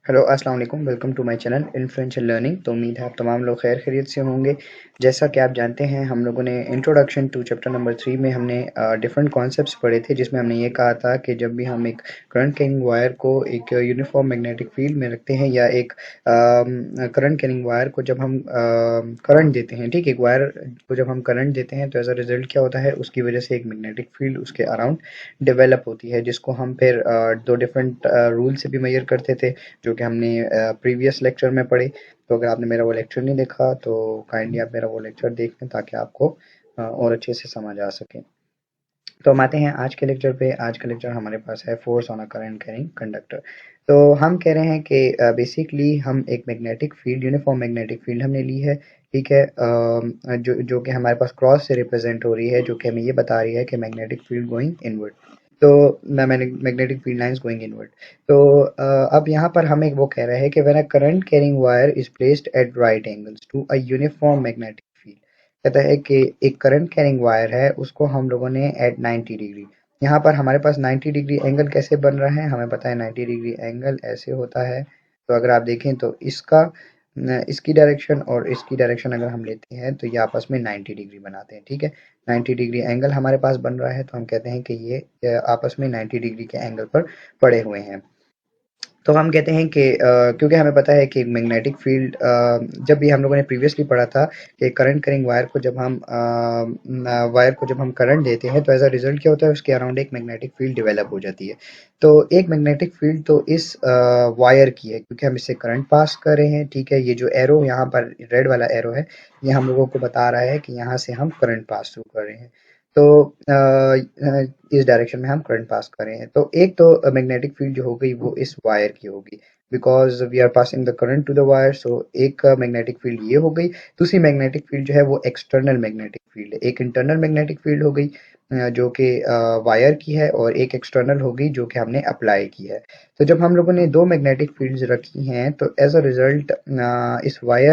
Hello अस्सलाम वालेकुम, welcome to my channel influential learning. तो उम्मीद है आप तमाम लोग खैर खैरियत से होंगे। जैसा कि आप जानते हैं, हम लोगों ने इंट्रोडक्शन टू चैप्टर नंबर 3 में हमने डिफरेंट कॉन्सेप्ट्स पढ़े थे, जिसमें हमने ये कहा था कि जब भी हम एक करंट कैरिंग वायर को एक यूनिफॉर्म मैग्नेटिक फील्ड में रखते हैं या एक करंट कैरिंग वायर को जब हम करंट देते हैं, ठीक, एक वायर को जब हम करंट देते हैं तो एज अ रिजल्ट क्या होता है, उसकी वजह से एक मैग्नेटिक फील्ड उसके अराउंड डेवलप होती है, जिसको हम फिर दो डिफरेंट रूल से भी मेजर करते थे, जो कि हमने प्रीवियस लेक्चर में पढ़े। तो अगर आपने मेरा वो लेक्चर नहीं देखा तो काइंडली आप मेरा वो लेक्चर देख लें ताकि आपको और अच्छे से समझ आ सके। तो हम आते हैं आज के लेक्चर पे। आज का लेक्चर हमारे पास है force on a current carrying conductor. तो हम कह रहे हैं कि बेसिकली हम एक magnetic field, uniform magnetic field हमने ली है, ठीक है, जो कि हमारे पास क्रॉस से रिप्रेजेंट हो रही है, जो कि हमें ये बता रही है कि मैग्नेटिक फील्ड गोइंग इनवर्ड। तो magnetic field lines going inward. तो अब यहाँ पर हमें वो कह रहा है कि when a current carrying wire is placed at right angles to a uniform magnetic field. कहता है कि एक करंट कैरिंग वायर है, उसको हम लोगों ने एट 90 डिग्री, यहाँ पर हमारे पास 90 डिग्री एंगल कैसे बन रहा है, हमें पता है 90 डिग्री एंगल ऐसे होता है। तो अगर आप देखें तो इसकी डायरेक्शन और इसकी डायरेक्शन अगर हम लेते हैं तो ये आपस में 90 डिग्री बनाते हैं, ठीक है। 90 डिग्री एंगल हमारे पास बन रहा है, तो हम कहते हैं कि ये आपस में 90 डिग्री के एंगल पर पड़े हुए हैं। तो हम कहते हैं कि क्योंकि हमें पता है कि मैग्नेटिक फील्ड, जब भी हम लोगों ने प्रीवियसली पढ़ा था कि करंट करिंग वायर को जब हम करंट देते हैं तो एज अ रिजल्ट क्या होता है, उसके अराउंड एक मैग्नेटिक फील्ड डेवलप हो जाती है। तो एक मैग्नेटिक फील्ड तो इस वायर की है, क्योंकि हम इससे करंट पास कर रहे हैं, ठीक है। ये जो एरो यहाँ पर रेड वाला एरो है, ये हम लोगों को बता रहा है कि यहाँ से हम करंट पास थ्रू कर रहे हैं। तो इस डायरेक्शन में हम करंट पास कर रहे हैं। तो एक तो मैग्नेटिक फील्ड जो हो गई वो इस वायर की होगी, because we are passing the current to the wire. So एक मैग्नेटिक फील्ड ये हो गई। दूसरी मैग्नेटिक फील्ड जो है वो एक्सटर्नल मैग्नेटिक फील्ड है। एक इंटरनल मैग्नेटिक फील्ड हो गई जो कि वायर की है, और एक एक्सटर्नल हो गई जो कि हमने अप्लाई की है। तो जब हम लोगों ने दो मैग्नेटिक फील्ड्स रखी हैं तो एज अ रिजल्ट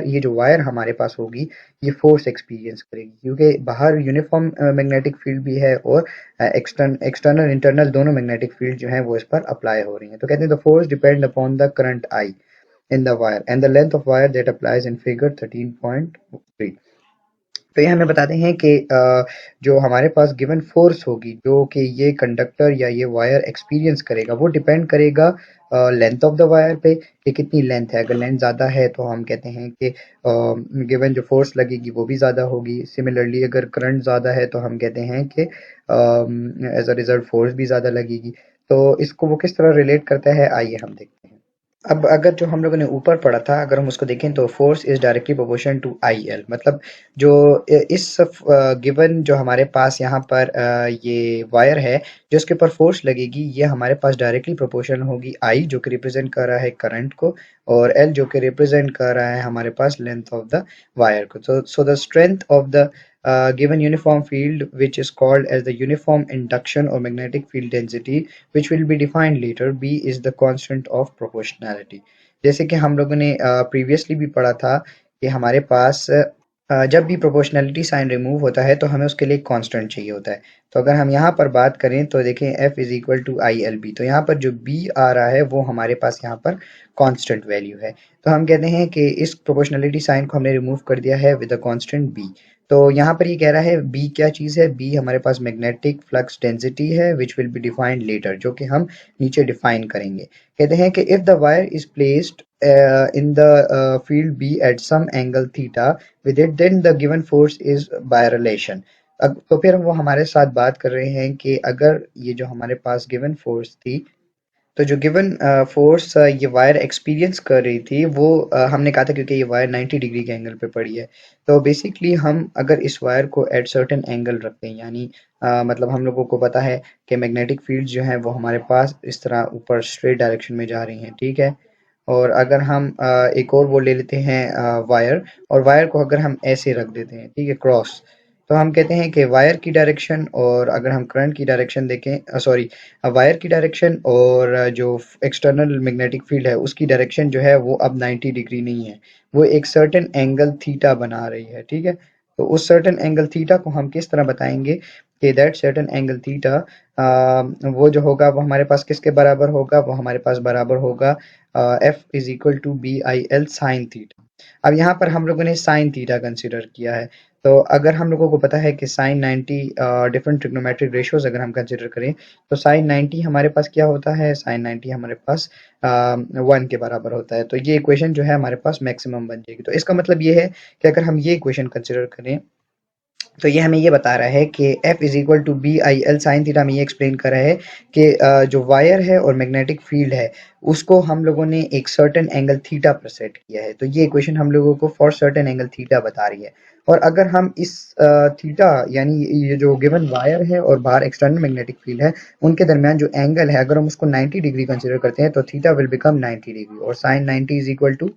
ये जो वायर हमारे पास होगी, ये फोर्स एक्सपीरियंस करेगी, क्योंकि बाहर यूनिफॉर्म मैग्नेटिक फील्ड भी है और एक्सटर्नल इंटरनल दोनों मैग्नेटिक फील्ड जो है वो इस पर अप्लाई हो रही हैं। तो कहते हैं the force depend upon the current I in the wire and the length of wire that applies in figure 13.3। तो ये हमें बताते हैं कि जो हमारे पास गिवन फोर्स होगी जो कि ये कंडक्टर या ये वायर एक्सपीरियंस करेगा, वो डिपेंड करेगा लेंथ ऑफ द वायर पे कि कितनी लेंथ है। अगर लेंथ ज़्यादा है तो हम कहते हैं कि गिवन जो फोर्स लगेगी वो भी ज़्यादा होगी। सिमिलरली अगर करंट ज़्यादा है तो हम कहते हैं कि एज अ रिजल्ट फोर्स भी ज़्यादा लगेगी। तो इसको वो किस तरह रिलेट करता है, आइए हम देखते हैं। अब अगर जो हम लोगों ने ऊपर पढ़ा था, अगर हम उसको देखें तो force is directly proportion to I L. मतलब जो इस गिवन जो हमारे पास यहाँ पर ये वायर है, जो इसके ऊपर फोर्स लगेगी, ये हमारे पास डायरेक्टली प्रोपोर्शनल होगी आई, जो कि रिप्रेजेंट कर रहा है करंट को, और एल जो कि रिप्रेजेंट कर रहा है हमारे पास लेंथ ऑफ द वायर को। So the strength of the given uniform field, which is called as the uniform induction or magnetic field density, which will be defined later. B is the constant of proportionality। जैसे कि हम लोगों ने previously भी पढ़ा था कि हमारे पास जब भी प्रोपोर्शनलिटी साइन रिमूव होता है तो हमें उसके लिए कांस्टेंट चाहिए होता है। तो अगर हम यहाँ पर बात करें तो देखें F is equal to I L B, तो यहाँ पर जो B आ रहा है वो हमारे पास यहाँ पर कांस्टेंट वैल्यू है। तो हम कहते हैं कि इस प्रोपोर्शनलिटी साइन को हमने रिमूव कर दिया है विद अ कांस्टेंट B। तो यहाँ पर ये कह रहा है B क्या चीज़ है, B हमारे पास मैग्नेटिक फ्लक्स डेंसिटी है, which will be defined later, जो कि हम नीचे डिफाइन करेंगे। कहते हैं कि if the wire is placed in the field B at some angle theta with it, then the given force is by relation। अब तो फिर वो हमारे साथ बात कर रहे हैं कि अगर ये जो हमारे पास गिवन फोर्स थी, तो जो गिवन फोर्स ये वायर एक्सपीरियंस कर रही थी वो हमने कहा था, क्योंकि ये वायर 90 डिग्री के एंगल पे पड़ी है। तो बेसिकली हम अगर इस वायर को एट सर्टेन एंगल रखते हैं, यानी मतलब हम लोगों को पता है कि मैग्नेटिक फील्ड जो है वो हमारे पास इस तरह ऊपर स्ट्रेट डायरेक्शन में जा रही हैं, ठीक है। और अगर हम एक और वो ले लेते हैं वायर, और वायर को अगर हम ऐसे रख देते हैं, ठीक है, क्रॉस, तो हम कहते हैं कि वायर की डायरेक्शन, और अगर हम करंट की डायरेक्शन देखें, सॉरी, वायर की डायरेक्शन और जो एक्सटर्नल मैग्नेटिक फील्ड है उसकी डायरेक्शन जो है वो अब 90 डिग्री नहीं है, वो एक सर्टेन एंगल थीटा बना रही है, ठीक है। तो उस सर्टेन एंगल थीटा को हम किस तरह बताएंगे, कि दैट सर्टेन एंगल थीटा वो जो होगा वो हमारे पास किसके बराबर होगा, वो हमारे पास बराबर होगा F is equal to B I L sine theta. अब यहाँ पर हम लोगों ने साइन थीटा कंसिडर किया है, तो अगर हम लोगों को पता है कि साइन 90 डिफरेंट ट्रिग्नोमेट्रिक रेशियोज अगर हम कंसिडर करें तो साइन 90 हमारे पास क्या होता है, साइन 90 हमारे पास 1 के बराबर होता है। तो ये इक्वेशन जो है हमारे पास मैक्सिमम बन जाएगी। तो इसका मतलब ये है कि अगर हम ये इक्वेशन कंसिडर करें तो ये हमें ये बता रहा है कि F is equal to B I L sine theta हमें ये एक्सप्लेन कर रहा है कि जो वायर है और मैग्नेटिक फील्ड है उसको हम लोगों ने एक सर्टेन एंगल थीटा पर सेट किया है। तो ये इक्वेशन हम लोगों को फॉर सर्टेन एंगल थीटा बता रही है। और अगर हम इस थीटा यानी ये जो गिवन वायर है और बाहर एक्सटर्नल मैग्नेटिक फील्ड है उनके दरमियान जो एंगल है अगर हम उसको 90 डिग्री कंसिडर करते हैं तो थीटा विल बिकम 90 डिग्री और साइन 90 इज इक्वल टू,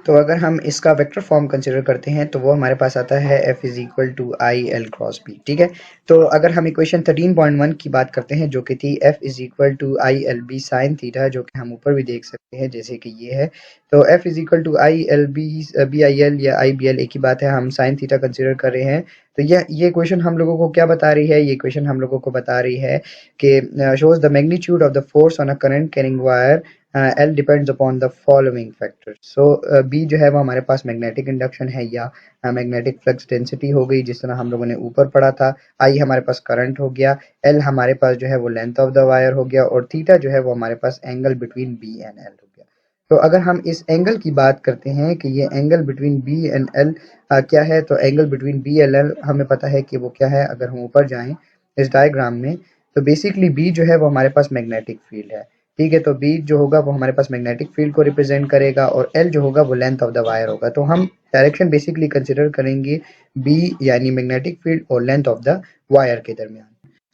तो अगर हम इसका वेक्टर फॉर्म कंसिडर करते हैं तो वो हमारे पास आता है F is equal to I L cross B. ठीक है, तो अगर हम इक्वेशन 13.1 की बात करते हैं जो कि थी F is equal to I L B sine theta, जो कि हम ऊपर भी देख सकते हैं जैसे कि ये है। तो F is equal to I L B B I L या आई बी एल एक ही बात है, हम साइन थीटा कंसिडर कर रहे हैं। तो ये क्वेश्चन हम लोगों को क्या बता रही है, ये क्वेश्चन हम लोगों को बता रही है कि shows the magnitude of the force on a current carrying wire L depends upon the following factors. So B जो है वो हमारे पास मैग्नेटिक इंडक्शन है या मैग्नेटिक फ्लक्स डेंसिटी हो गई जिस तरह हम लोगों ने ऊपर पढ़ा था, आई हमारे पास करंट हो गया, एल हमारे पास जो है वो लेंथ ऑफ द वायर हो गया और थीटा जो है वो हमारे पास angle between B and L हो गया। तो अगर हम इस एंगल की बात करते हैं कि ये angle between B and L क्या है, तो angle between B and L हमें पता है कि वो क्या है। अगर हम ऊपर जाएं इस डायग्राम में तो बेसिकली बी जो है वो हमारे पास मैग्नेटिक फील्ड है। ठीक है, तो बी जो होगा वो हमारे पास मैग्नेटिक फील्ड को रिप्रेजेंट करेगा और एल जो होगा वो लेंथ ऑफ द वायर होगा। तो हम डायरेक्शन बेसिकली कंसिडर करेंगे बी यानी मैग्नेटिक फील्ड और लेंथ ऑफ द वायर के दरमियान।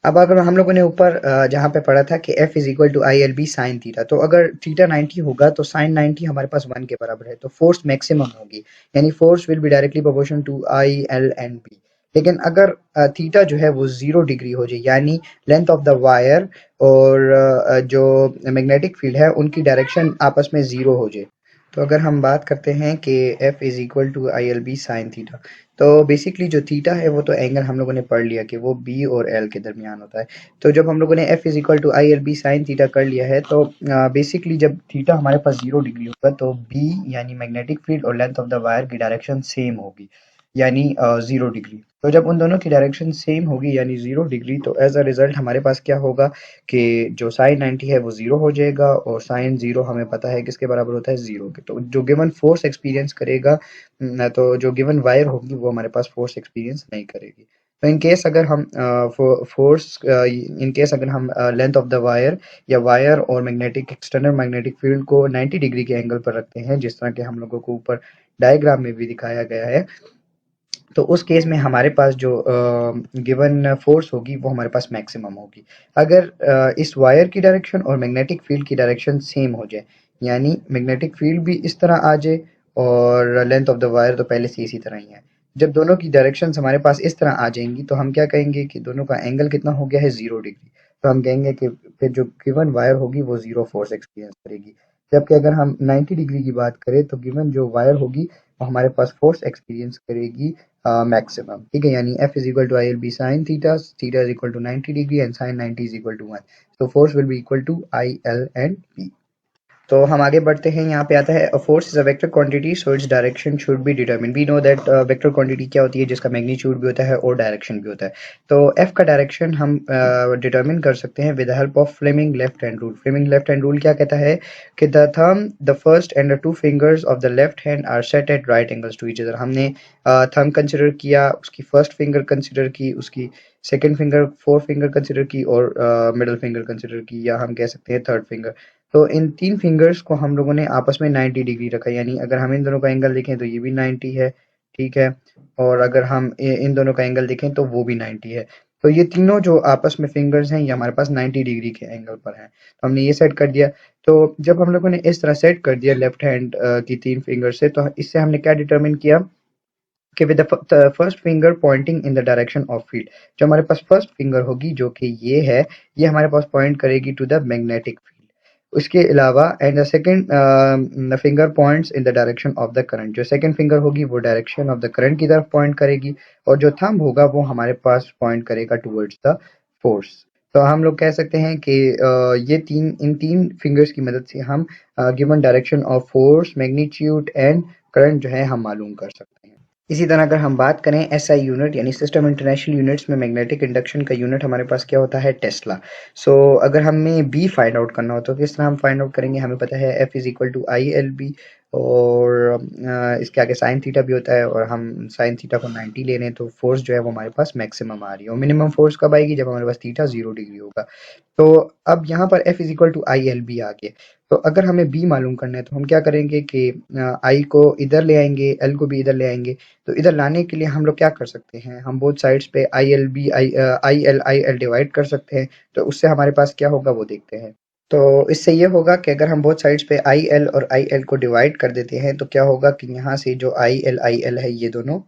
अब अगर हम लोगों ने ऊपर जहाँ पे पढ़ा था कि F is equal to I L B sine theta, तो अगर थीटा 90 होगा तो साइन 90 हमारे पास 1 के बराबर है, तो फोर्स मैक्सिमम होगी यानी force will be directly proportional to I L and B. लेकिन अगर थीटा जो है वो 0 डिग्री हो जाए यानी लेंथ ऑफ द वायर और जो मैग्नेटिक फील्ड है उनकी डायरेक्शन आपस में 0 हो जाए, तो अगर हम बात करते हैं कि F is equal to I L B sine theta, तो बेसिकली जो थीटा है वो तो एंगल हम लोगों ने पढ़ लिया कि वो बी और एल के दरमियान होता है। तो जब हम लोगों ने F is equal to I L B sine theta कर लिया है तो बेसिकली जब थीटा हमारे पास 0 डिग्री होगा तो बी यानी मैग्नेटिक फील्ड और लेंथ ऑफ द वायर की डायरेक्शन सेम होगी यानी 0 डिग्री। तो जब उन दोनों की डायरेक्शन सेम होगी यानी 0 डिग्री तो एज अ रिजल्ट हमारे पास क्या होगा कि जो साइन 90 है वो 0 हो जाएगा और साइन 0 हमें पता है किसके बराबर होता है, 0 के। तो जो गिवन फोर्स एक्सपीरियंस करेगा तो जो गिवन वायर होगी वो हमारे पास फोर्स एक्सपीरियंस नहीं करेगी। तो इन केस अगर हम फोर्स इन केस अगर हम लेंथ ऑफ द वायर या वायर और मैग्नेटिक एक्सटर्नल मैग्नेटिक फील्ड को 90 डिग्री के एंगल पर रखते हैं जिस तरह के हम लोगों को ऊपर डायग्राम में भी दिखाया गया है, तो उस केस में हमारे पास जो गिवन फोर्स होगी वो हमारे पास मैक्सिमम होगी। अगर इस वायर की डायरेक्शन और मैग्नेटिक फील्ड की डायरेक्शन सेम हो जाए यानी मैग्नेटिक फील्ड भी इस तरह आ जाए और लेंथ ऑफ द वायर तो पहले से इसी तरह ही है, जब दोनों की डायरेक्शंस हमारे पास इस तरह आ जाएंगी तो हम क्या कहेंगे कि दोनों का एंगल कितना हो गया है, 0 डिग्री। तो हम कहेंगे कि फिर जो गिवन वायर होगी वो 0 फोर्स एक्सपीरियंस करेगी। जबकि अगर हम 90 डिग्री की बात करें तो गिवन जो वायर होगी वो हमारे पास फोर्स एक्सपीरियंस करेगी मैक्सिमम। ठीक है, यानी F is equal to I L B sine theta, theta is equal to 90 degree and sine 90 is equal to 1। तो force will be equal to I L and B. तो हम आगे बढ़ते हैं, यहाँ पे आता है force is a vector quantity so its direction should be determine. We know that vector quantity क्या होती है, जिसका मैग्नीट्यूड भी होता है और डायरेक्शन भी होता है। तो एफ का डायरेक्शन हम डिटरमिन कर सकते हैं with the help of Fleming left hand rule. Fleming left hand rule क्या कहता है कि the thumb the first and the two fingers of the left hand are set at right angles to each other. हमने thumb consider किया, उसकी first finger consider की, उसकी second finger forefinger consider की और मिडल फिंगर कंसिडर की, या हम कह सकते हैं थर्ड फिंगर। तो इन 3 फिंगर्स को हम लोगों ने आपस में 90 डिग्री रखा, यानी अगर हम इन दोनों का एंगल देखें तो ये भी 90 है, ठीक है, और अगर हम इन दोनों का एंगल देखें तो वो भी 90 है। तो ये तीनों जो आपस में फिंगर्स हैं ये हमारे पास 90 डिग्री के एंगल पर हैं। तो हमने ये सेट कर दिया। तो जब हम लोगों ने इस तरह सेट कर दिया लेफ्ट हैंड की 3 फिंगर से, तो इससे हमने क्या डिटरमिन किया कि with the first finger pointing in the direction of field, जो हमारे पास फर्स्ट फिंगर होगी जो कि ये है, ये हमारे पास पॉइंट करेगी टू द मैग्नेटिक फील्ड। उसके अलावा and the second finger points in the direction of the current, जो सेकंड फिंगर होगी वो डायरेक्शन ऑफ द करंट की तरफ पॉइंट करेगी और जो थंब होगा वो हमारे पास पॉइंट करेगा टुवर्ड्स द फोर्स। तो हम लोग कह सकते हैं कि ये इन तीन फिंगर्स की मदद से हम given direction of force, magnitude and current जो है हम मालूम कर सकते हैं। इसी तरह अगर हम बात करें एसआई यूनिट यानी सिस्टम इंटरनेशनल यूनिट्स में मैग्नेटिक इंडक्शन का यूनिट हमारे पास क्या होता है, टेस्ला। सो अगर हमें बी फाइंड आउट करना हो तो किस तरह हम फाइंड आउट करेंगे, हमें पता है F is equal to I L B और इसके आगे साइन थीटा भी होता है और हम साइन थीटा को 90 ले रहे हैं तो फोर्स जो है वो हमारे पास मैक्सिमम आ रही है और मिनिमम फोर्स कब आएगी, जब हमारे पास थीटा 0 डिग्री होगा। तो अब यहाँ पर F is equal to I L B आ गया। तो अगर हमें बी मालूम करना है तो हम क्या करेंगे कि आई को इधर ले आएंगे, एल को भी इधर ले आएंगे। तो इधर लाने के लिए हम लोग क्या कर सकते हैं, हम बोथ साइड्स पे आई एल डिवाइड कर सकते हैं। तो उससे हमारे पास क्या होगा वो देखते हैं। तो इससे ये होगा कि अगर हम बोथ साइड्स पे आई एल और आई एल को डिवाइड कर देते हैं तो क्या होगा कि यहाँ से जो आई एल है ये दोनों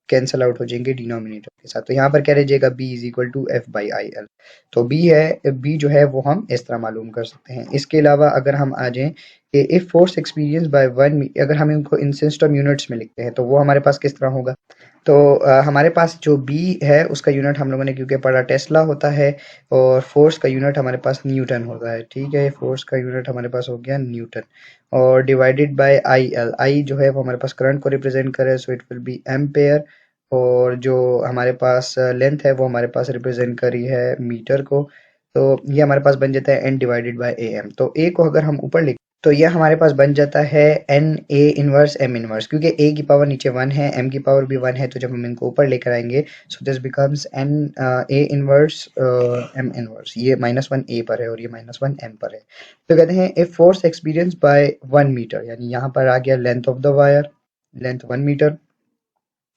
कैंसल आउट हो जाएंगे डिनोमिनेटर के साथ। तो यहाँ पर क्या रह जाएगा, b is equal to F by I L. तो b जो है वो हम इस तरह मालूम कर सकते हैं। इसके अलावा अगर हम आ जाएं कि if force experience by one, अगर हम इनको इन सिस्टम यूनिट्स में लिखते हैं तो वो हमारे पास किस तरह होगा। तो हमारे पास जो b है उसका यूनिट हम लोगों ने क्योंकि पढ़ा टेस्ला होता है और फोर्स का यूनिट हमारे पास न्यूटन होता है। ठीक है, फोर्स का यूनिट हमारे पास हो गया न्यूटन और डिवाइडेड बाय आई एल। आई जो है वो हमारे पास करंट को रिप्रेजेंट करे, so it will be ampere. और जो हमारे पास लेंथ है वो हमारे पास रिप्रेजेंट करी है मीटर को। तो ये हमारे पास बन जाता है n divided by A M. तो a को अगर हम ऊपर लिख तो ये हमारे पास बन जाता है n a inverse m inverse, क्योंकि a की पावर नीचे 1 है, m की पावर भी 1 है। तो जब हम इनको ऊपर लेकर आएंगे so this becomes n a inverse m inverse. ये -1 a पर है और ये -1 m पर है। तो कहते हैं if force experience by 1 metre, यानी यहाँ पर आ गया length of the wire, length 1 metre,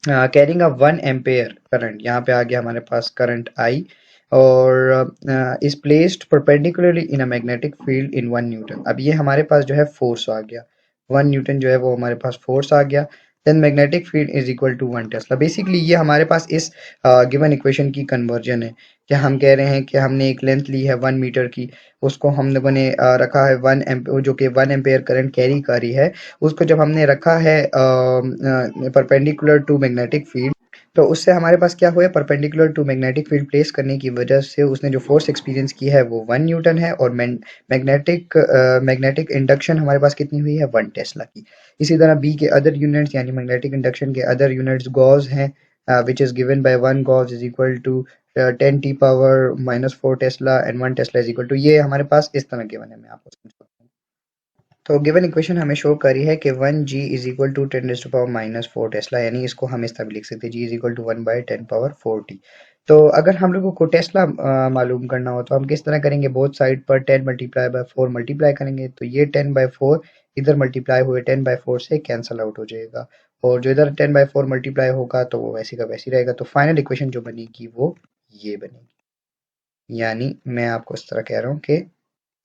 carrying a 1 ampere current, यहाँ पे आ गया हमारे पास करंट आई और is placed perpendicularly in a magnetic field in 1 newton. अब ये हमारे पास जो है फोर्स आ गया, 1 न्यूटन जो है वो हमारे पास फोर्स आ गया। Then magnetic field is equal to 1 tesla. Basically ये हमारे पास इस गिवन इक्वेशन की कन्वर्जन है कि हम कह रहे हैं कि हमने एक लेंथ ली है 1 मीटर की, उसको हम लोगों ने रखा है 1 एम्पेयर, जो कि 1 एम्पेयर करंट कैरी कर रही है। उसको जब हमने रखा है परपेंडिकुलर टू मैग्नेटिक फील्ड, तो उससे हमारे पास क्या हुआ है, perpendicular to magnetic field place करने की वजह से उसने जो फोर्स एक्सपीरियंस की है वो 1 न्यूटन है और मैग्नेटिक इंडक्शन हमारे पास कितनी हुई है, 1 टेस्ला की। इसी तरह बी के अदर यूनिट्स यानी मैग्नेटिक इंडक्शन के अदर यूनिट्स गॉस हैं, which is given by 1 gauss is equal to 10 t⁻⁻⁴ tesla and 1 tesla is equal to, ये हमारे पास इस तरह के बने। मैं आपको समझाता हूँ। तो गिवन इक्वेशन हमें शो करी है कि 1 g is equal to 10⁻⁻⁴ tesla, यानी इसको हम इस तरह भी लिख सकते हैं, g is equal to 1/10⁴t। तो अगर हम लोगों को टेस्ला मालूम करना हो तो हम किस तरह करेंगे, बोथ साइड पर 10 × 4 मल्टीप्लाई करेंगे। तो ये 10/4 इधर मल्टीप्लाई हुए 10/4 से कैंसल आउट हो जाएगा और जो इधर 10/4 मल्टीप्लाई होगा तो वो वैसे का वैसे ही रहेगा। तो फाइनल इक्वेशन जो बनेगी वो ये बनेगी। यानी मैं आपको इस तरह कह रहा हूँ कि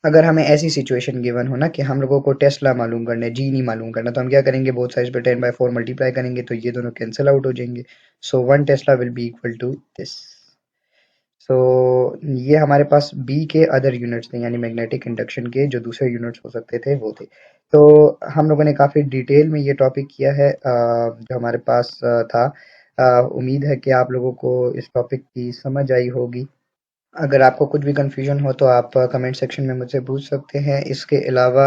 अगर हमें ऐसी सिचुएशन गिवन हो ना कि हम लोगों को टेस्ला मालूम करना है, जी नहीं मालूम करना, तो हम क्या करेंगे, बोथ साइड्स पे 10/4 मल्टीप्लाई करेंगे तो ये दोनों कैंसिल आउट हो जाएंगे। So 1 tesla will be equal to this. So ये हमारे पास बी के अदर यूनिट्स थे, यानी मैग्नेटिक इंडक्शन के जो दूसरे यूनिट्स हो सकते थे वो थे। तो हम लोगों ने काफ़ी डिटेल में ये टॉपिक किया है जो हमारे पास था। उम्मीद है कि आप लोगों को इस टॉपिक की समझ आई होगी। अगर आपको कुछ भी कन्फ्यूजन हो तो आप कमेंट सेक्शन में मुझसे पूछ सकते हैं। इसके अलावा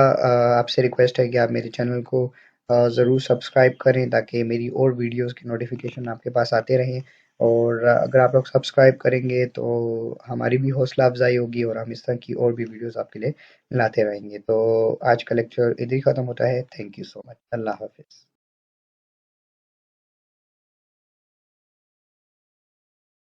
आपसे रिक्वेस्ट है कि आप मेरे चैनल को ज़रूर सब्सक्राइब करें ताकि मेरी और वीडियोस की नोटिफिकेशन आपके पास आते रहें। और अगर आप लोग सब्सक्राइब करेंगे तो हमारी भी हौसला अफजाई होगी और हम इस तरह की और भी वीडियोस आपके लिए लाते रहेंगे। तो आज का लेक्चर इधर ही ख़त्म होता है। Thank you so much. अल्लाह हाफिज़।